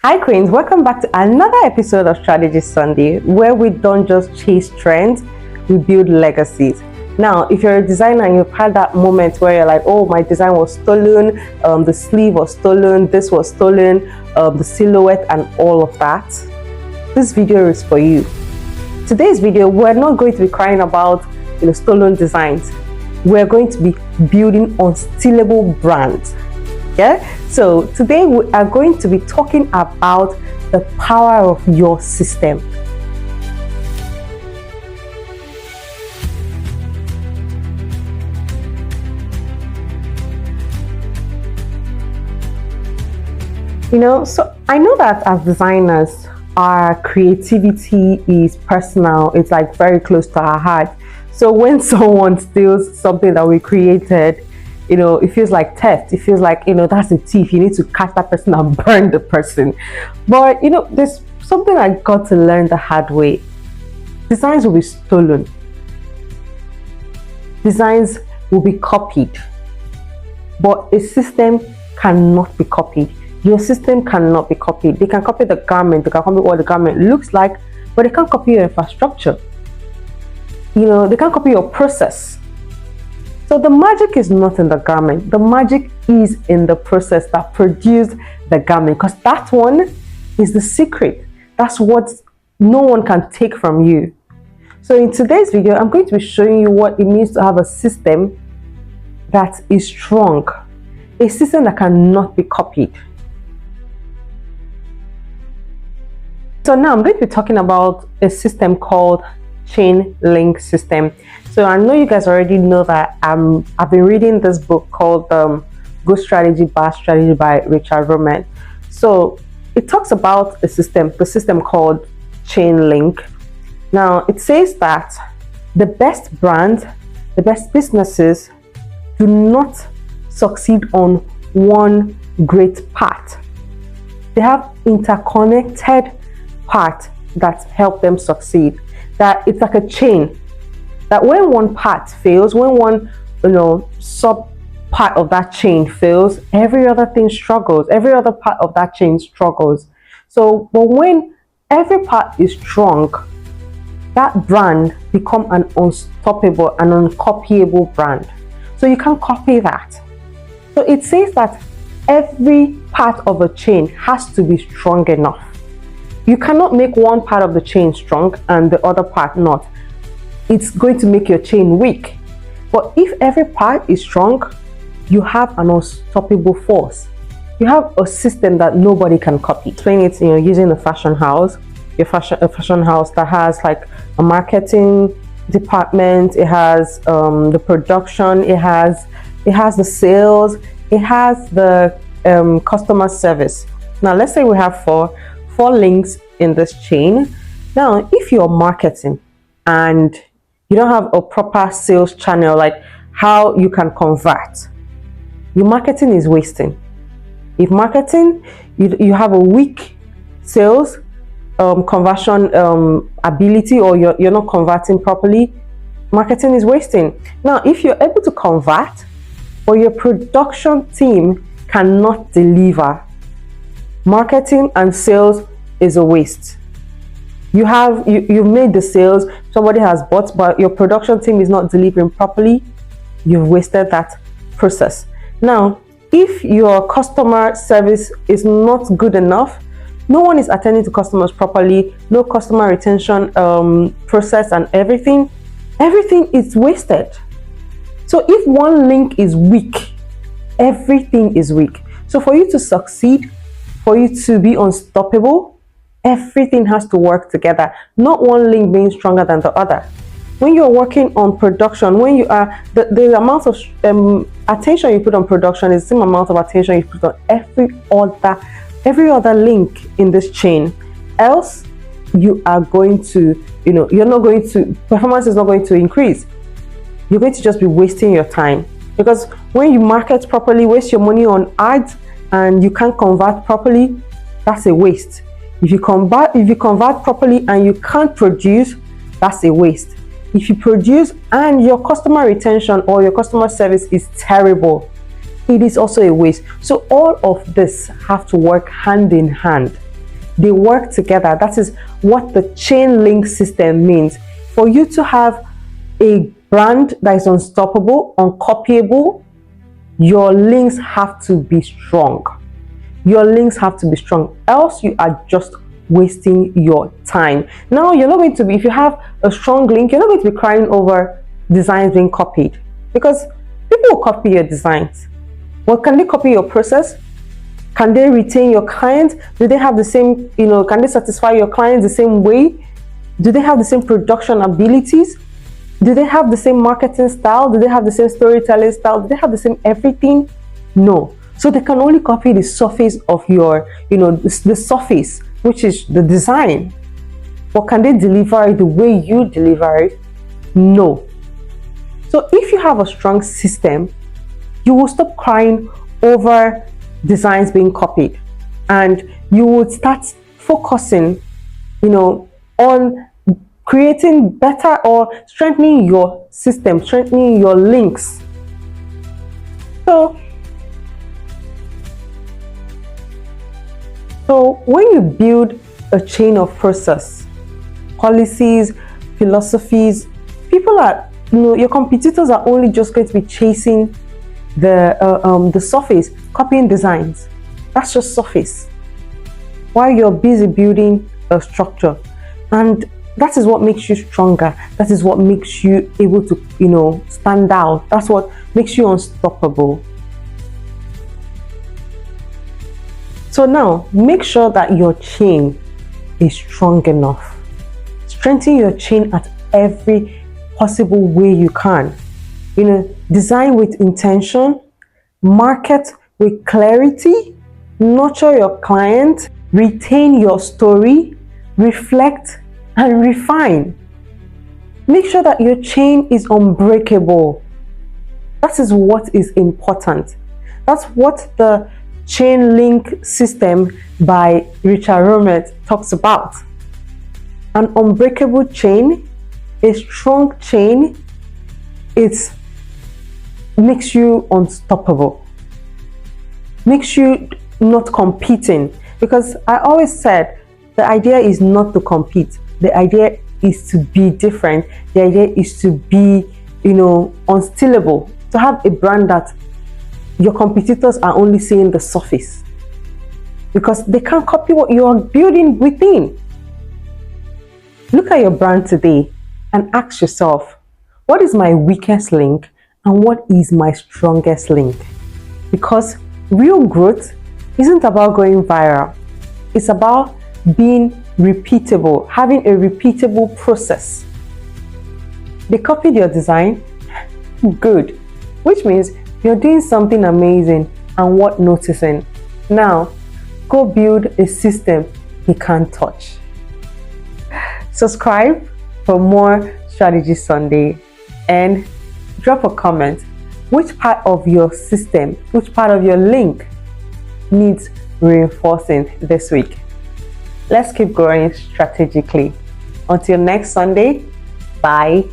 Hi Queens, welcome back to another episode of Strategy Sunday, where we don't just chase trends, we build legacies. Now, if you're a designer and you've had that moment where you're like, oh, my design was stolen, the sleeve was stolen, this was stolen, the silhouette and all of that, this video is for you. Today's video, we're not going to be crying about stolen designs. We're going to be building unstealable brands. Yeah, so today we are going to be talking about the power of your system. So I know that as designers, our creativity is personal. It's like very close to our heart. So when someone steals something that we created, it feels like theft. It feels like, that's a thief. You need to catch that person and burn the person. But, there's something I got to learn the hard way. Designs will be stolen. Designs will be copied. But a system cannot be copied. Your system cannot be copied. They can copy the garment. They can copy what the garment looks like, but they can't copy your infrastructure. They can't copy your process. So the magic is not in the garment. The magic is in the process that produced the garment, because that one is the secret. That's what no one can take from you. So in today's video, I'm going to be showing you what it means to have a system that is strong, a system that cannot be copied. So now I'm going to be talking about a system called chain link system. So I know you guys already know that I've been reading this book called Good Strategy, Bad Strategy by Richard Roman. So it talks about the system called chain link. Now it says that the best brands, the best businesses do not succeed on one great part. They have interconnected parts that help them succeed. That it's like a chain. That when one part fails, when one sub part of that chain fails, every other thing struggles. Every other part of that chain struggles. So, but when every part is strong, that brand become an unstoppable and uncopyable brand. So you can't copy that. So it says that every part of a chain has to be strong enough. You cannot make one part of the chain strong and the other part not. It's going to make your chain weak. But if every part is strong, you have an unstoppable force. You have a system that nobody can copy. Explain it, using a fashion house. A fashion house that has like a marketing department. It has the production. It has the sales. It has the customer service. Now let's say we have four links in this chain. Now, if you're marketing and you don't have a proper sales channel, like how you can convert, your marketing is wasting. If marketing, you have a weak sales conversion ability, or you're not converting properly, marketing is wasting. Now, if you're able to convert, but your production team cannot deliver, marketing and sales is a waste. You've made the sales, somebody has bought, but your production team is not delivering properly. You've wasted that process. Now, if your customer service is not good enough, no one is attending to customers properly, no customer retention process and everything is wasted. So if one link is weak, everything is weak. So for you to succeed, for you to be unstoppable, everything has to work together, not one link being stronger than the other. When you're working on production, when you are, the amount of attention you put on production is the same amount of attention you put on every other link in this chain. Else, you are going to, performance is not going to increase. You're going to just be wasting your time. Because when you market properly, waste your money on ads, and you can't convert properly, that's a waste. If you convert properly and you can't produce, that's a waste. If you produce and your customer retention or your customer service is terrible, it is also a waste. So all of this have to work hand in hand. they work together. That is what the chain link system means. For you to have a brand that is unstoppable, uncopyable, your links have to be strong. Your links have to be strong, else you are just wasting your time. Now, you're not going to be, if you have a strong link, you're not going to be crying over designs being copied, because people will copy your designs. Well, can they copy your process? Can they retain your clients? Do they have the same, can they satisfy your clients the same way? Do they have the same production abilities? Do they have the same marketing style? Do they have the same storytelling style? Do they have the same everything? No. So they can only copy the surface of your, the surface, which is the design. But can they deliver it the way you deliver it? No. So if you have a strong system, you will stop crying over designs being copied, and you would start focusing, on creating better or strengthening your system, strengthening your links. So when you build a chain of process, policies, philosophies, people are, your competitors are only just going to be chasing the surface, copying designs. That's just surface, while you're busy building a structure. And that is what makes you stronger. That is what makes you able to, stand out. That's what makes you unstoppable. So now, make sure that your chain is strong enough. Strengthen your chain at every possible way you can. Design with intention, market with clarity, nurture your client, retain your story, reflect and refine. Make sure that your chain is unbreakable. That is what is important. That's what the chain link system by Richard Romet talks about. An unbreakable chain, a strong chain, it makes you unstoppable, makes you not competing. Because I always said the idea is not to compete, the idea is to be different, the idea is to be unstealable, to have a brand that your competitors are only seeing the surface, because they can't copy what you are building within. Look at your brand today and ask yourself, what is my weakest link and what is my strongest link? Because real growth isn't about going viral. It's about being repeatable, having a repeatable process. They copied your design, good, which means you're doing something amazing and worth noticing. Now, go build a system you can't touch. Subscribe for more Strategy Sunday and drop a comment. Which part of your system, which part of your link needs reinforcing this week? Let's keep growing strategically. Until next Sunday, bye.